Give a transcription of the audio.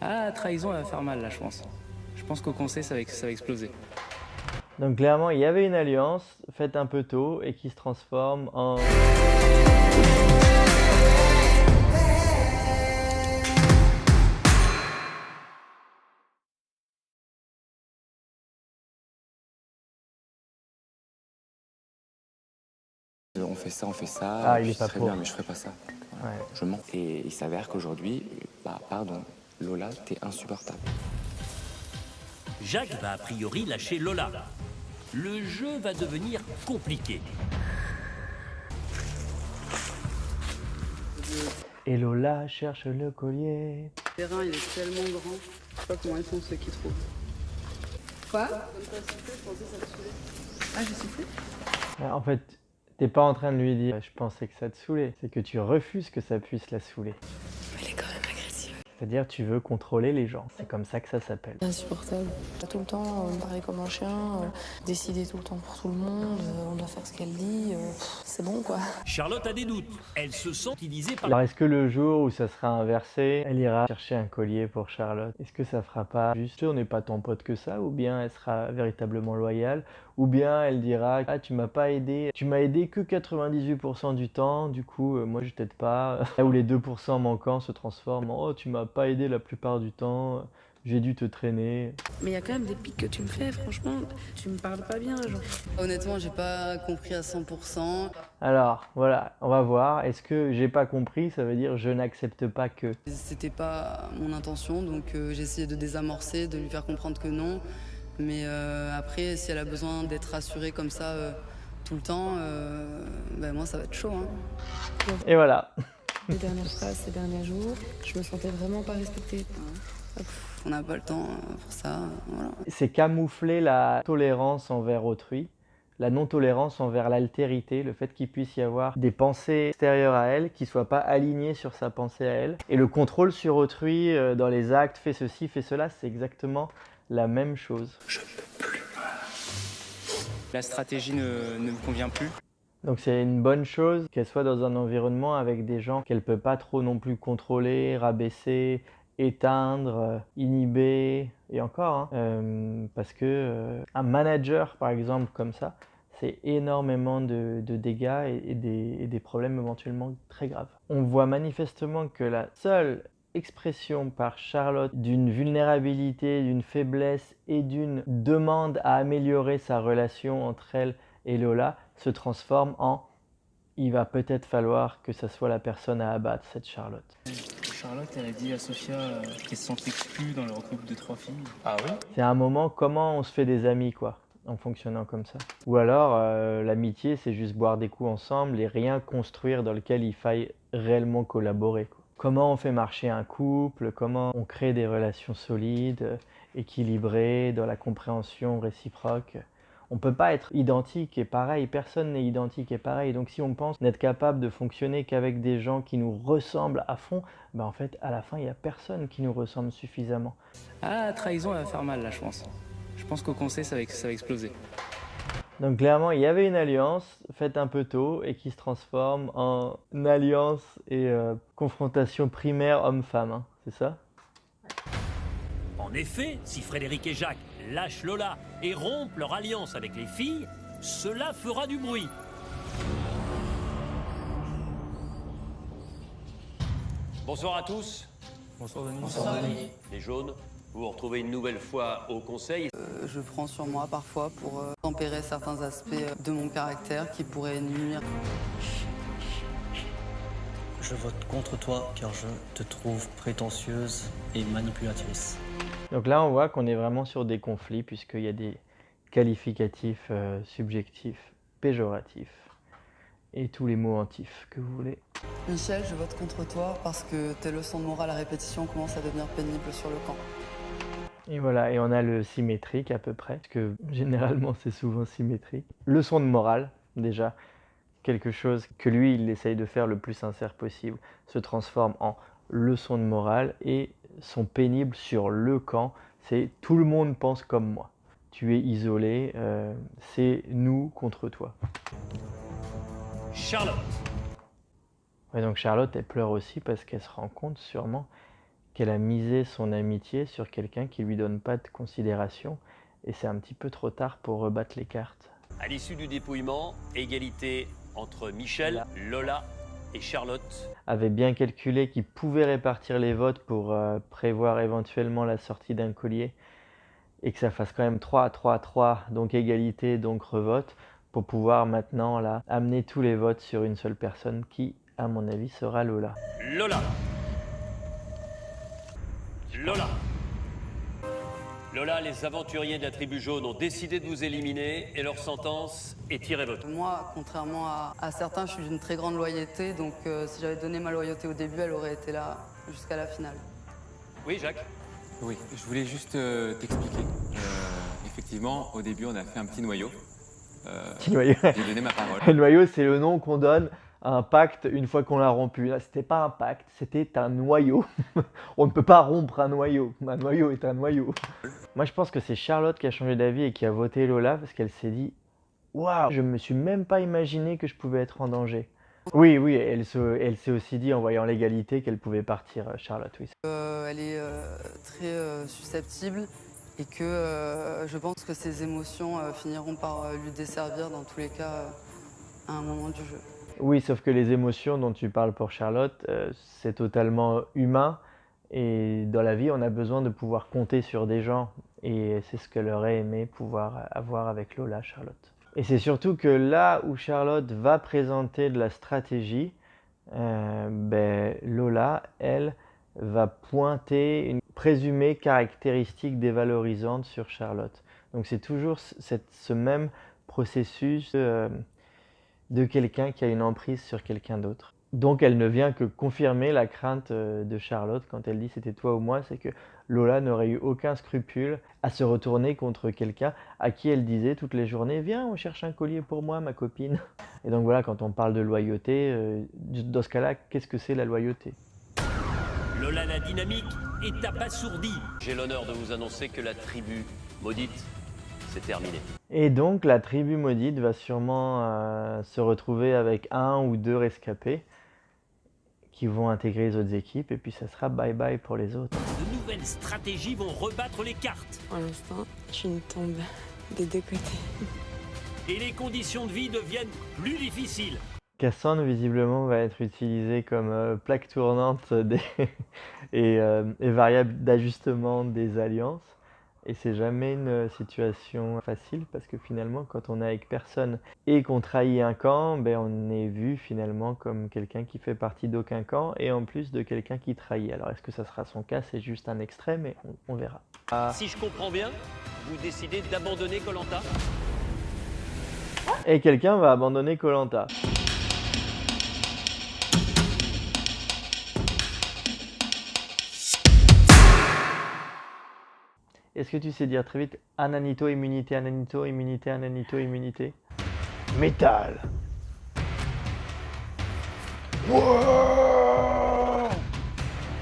Ah, trahison, elle va faire mal là, je pense. Je pense qu'au conseil, ça va exploser. Donc clairement, il y avait une alliance faite un peu tôt et qui se transforme en... On fait ça, Ah, et il puis est c'est pas très bien, pour. mais je ferai pas ça. Voilà. Ouais. Je mens. Et il s'avère qu'aujourd'hui, pardon, Lola, t'es insupportable. Jacques va a priori lâcher Lola. Le jeu va devenir compliqué. Et Lola cherche le collier. Le terrain, il est tellement grand. Je sais pas comment ils font ceux qui trouvent. Quoi? Comme t'as sifflé, je pensais que ça te saoulait. Ah, j'ai sifflé? En fait, t'es pas en train de lui dire « je pensais que ça te saoulait », c'est que tu refuses que ça puisse la saouler. Elle est quand même agressive. C'est-à-dire tu veux contrôler les gens, c'est comme ça que ça s'appelle. Insupportable. Tout le temps, me parler comme un chien, décider tout le temps pour tout le monde, on doit faire ce qu'elle dit, c'est bon quoi. Charlotte a des doutes. Elle se sent utilisée par... Alors est-ce que le jour où ça sera inversé, elle ira chercher un collier pour Charlotte? Est-ce que ça fera pas juste on n'est pas tant pote que ça, ou bien elle sera véritablement loyale, ou bien elle dira ah tu m'as pas aidé, tu m'as aidé que 98% du temps, du coup moi je t'aide pas. Là où les 2% manquants se transforment en oh tu m'as pas aidé la plupart du temps, j'ai dû te traîner. Mais il y a quand même des pics que tu me fais, franchement, tu me parles pas bien, genre. Honnêtement, j'ai pas compris à 100%. Alors voilà, on va voir, est-ce que j'ai pas compris, ça veut dire je n'accepte pas que. C'était pas mon intention, donc j'ai essayé de désamorcer, de lui faire comprendre que non. Mais après, si elle a besoin d'être rassurée comme ça tout le temps, ben moi ça va être chaud. Hein. Et voilà. Les dernières phrases, ces derniers jours, je me sentais vraiment pas respectée. On n'a pas le temps pour ça, voilà. C'est camoufler la tolérance envers autrui, la non-tolérance envers l'altérité, le fait qu'il puisse y avoir des pensées extérieures à elle qui ne soient pas alignées sur sa pensée à elle. Et le contrôle sur autrui dans les actes, fais ceci, fais cela, c'est exactement la même chose. La stratégie ne me convient plus. Donc c'est une bonne chose qu'elle soit dans un environnement avec des gens qu'elle ne peut pas trop non plus contrôler, rabaisser, éteindre, inhiber, et encore, hein, parce que un manager par exemple comme ça, c'est énormément de dégâts et des problèmes éventuellement très graves. On voit manifestement que la seule expression par Charlotte d'une vulnérabilité, d'une faiblesse et d'une demande à améliorer sa relation entre elle et Lola se transforme en il va peut-être falloir que ça soit la personne à abattre, cette Charlotte. Charlotte, elle a dit à Sophia qu'elle se sentait exclue dans leur groupe de 3 filles. Ah oui? C'est un moment comment on se fait des amis quoi, en fonctionnant comme ça. Ou alors l'amitié c'est juste boire des coups ensemble et rien construire dans lequel il faille réellement collaborer, quoi. Comment on fait marcher un couple, comment on crée des relations solides, équilibrées, dans la compréhension réciproque. On ne peut pas être identique et pareil, personne n'est identique et pareil. Donc si on pense n'être capable de fonctionner qu'avec des gens qui nous ressemblent à fond, ben en fait à la fin il n'y a personne qui nous ressemble suffisamment. Ah, trahison, elle va faire mal là, je pense. Je pense qu'au conseil, ça va exploser. Donc clairement il y avait une alliance faite un peu tôt et qui se transforme en alliance et confrontation primaire homme-femme, hein, c'est ça? En effet, si Frédéric et Jacques lâchent Lola et rompent leur alliance avec les filles, cela fera du bruit. Bonsoir à tous. Bonsoir Denis. Bonsoir Denis. Les jaunes, vous vous retrouvez une nouvelle fois au conseil. Je prends sur moi parfois pour tempérer certains aspects de mon caractère qui pourraient nuire. Je vote contre toi car je te trouve prétentieuse et manipulatrice. Donc là on voit qu'on est vraiment sur des conflits puisqu'il y a des qualificatifs subjectifs, péjoratifs et tous les mots antifs que vous voulez. Michel, je vote contre toi parce que tes leçons de morale à répétition commencent à devenir pénibles sur le camp. Et voilà, et on a le symétrique à peu près, parce que généralement c'est souvent symétrique. Leçon de morale, déjà, quelque chose que lui il essaye de faire le plus sincère possible, se transforme en leçon de morale et sont pénibles sur le camp, c'est tout le monde pense comme moi. Tu es isolé, c'est nous contre toi. Charlotte. Ouais, donc Charlotte elle pleure aussi parce qu'elle se rend compte sûrement qu'elle a misé son amitié sur quelqu'un qui lui donne pas de considération et c'est un petit peu trop tard pour rebattre les cartes. À l'issue du dépouillement, égalité entre Michel, Lola et Charlotte. Avait bien calculé qu'il pouvait répartir les votes pour prévoir éventuellement la sortie d'un collier et que ça fasse quand même 3-3-3, donc égalité, donc revote, pour pouvoir maintenant là amener tous les votes sur une seule personne qui, à mon avis, sera Lola. Lola. Lola. Lola, les aventuriers de la tribu jaune ont décidé de vous éliminer et leur sentence est irrévocable. Moi, contrairement à certains, je suis d'une très grande loyauté, donc si j'avais donné ma loyauté au début, elle aurait été là jusqu'à la finale. Oui, Jacques? Oui, je voulais juste t'expliquer. Effectivement, au début, on a fait un petit noyau. Petit noyau. J'ai donné ma parole. Le noyau, c'est le nom qu'on donne à un pacte une fois qu'on l'a rompu. Là, c'était pas un pacte, c'était un noyau. On ne peut pas rompre un noyau. Un noyau est un noyau. Moi, je pense que c'est Charlotte qui a changé d'avis et qui a voté Lola parce qu'elle s'est dit « Waouh, je me suis même pas imaginé que je pouvais être en danger. » Oui, elle s'est aussi dit en voyant l'égalité qu'elle pouvait partir, Charlotte. Oui. Elle est très susceptible et que je pense que ses émotions finiront par lui desservir dans tous les cas à un moment du jeu. Oui, sauf que les émotions dont tu parles pour Charlotte, c'est totalement humain. Et dans la vie, on a besoin de pouvoir compter sur des gens. Et c'est ce qu'elle aurait aimé pouvoir avoir avec Lola, Charlotte. Et c'est surtout que là où Charlotte va présenter de la stratégie, Lola, elle, va pointer une présumée caractéristique dévalorisante sur Charlotte. Donc c'est toujours ce même processus de quelqu'un qui a une emprise sur quelqu'un d'autre. Donc elle ne vient que confirmer la crainte de Charlotte quand elle dit c'était toi ou moi, c'est que Lola n'aurait eu aucun scrupule à se retourner contre quelqu'un à qui elle disait toutes les journées « Viens, on cherche un collier pour moi, ma copine ». Et donc voilà, quand on parle de loyauté, dans ce cas-là, qu'est-ce que c'est la loyauté? Lola la dynamique est abasourdie. J'ai l'honneur de vous annoncer que la tribu maudite, c'est terminé. Et donc la tribu maudite va sûrement se retrouver avec un ou deux rescapés qui vont intégrer les autres équipes et puis ça sera bye bye pour les autres. De nouvelles stratégies vont rebattre les cartes. Pour l'instant, je ne tombe des deux côtés. Et les conditions de vie deviennent plus difficiles. Cassandre visiblement va être utilisée comme plaque tournante et variable d'ajustement des alliances. Et c'est jamais une situation facile parce que finalement quand on est avec personne et qu'on trahit un camp, on est vu finalement comme quelqu'un qui fait partie d'aucun camp et en plus de quelqu'un qui trahit. Alors est-ce que ça sera son cas? C'est juste un extrait mais on verra. Si je comprends bien, vous décidez d'abandonner Koh-Lanta? Et quelqu'un va abandonner Koh-Lanta. Est-ce que tu sais dire très vite Ananito, immunité, Ananito, immunité, Ananito, immunité? Métal. Wow.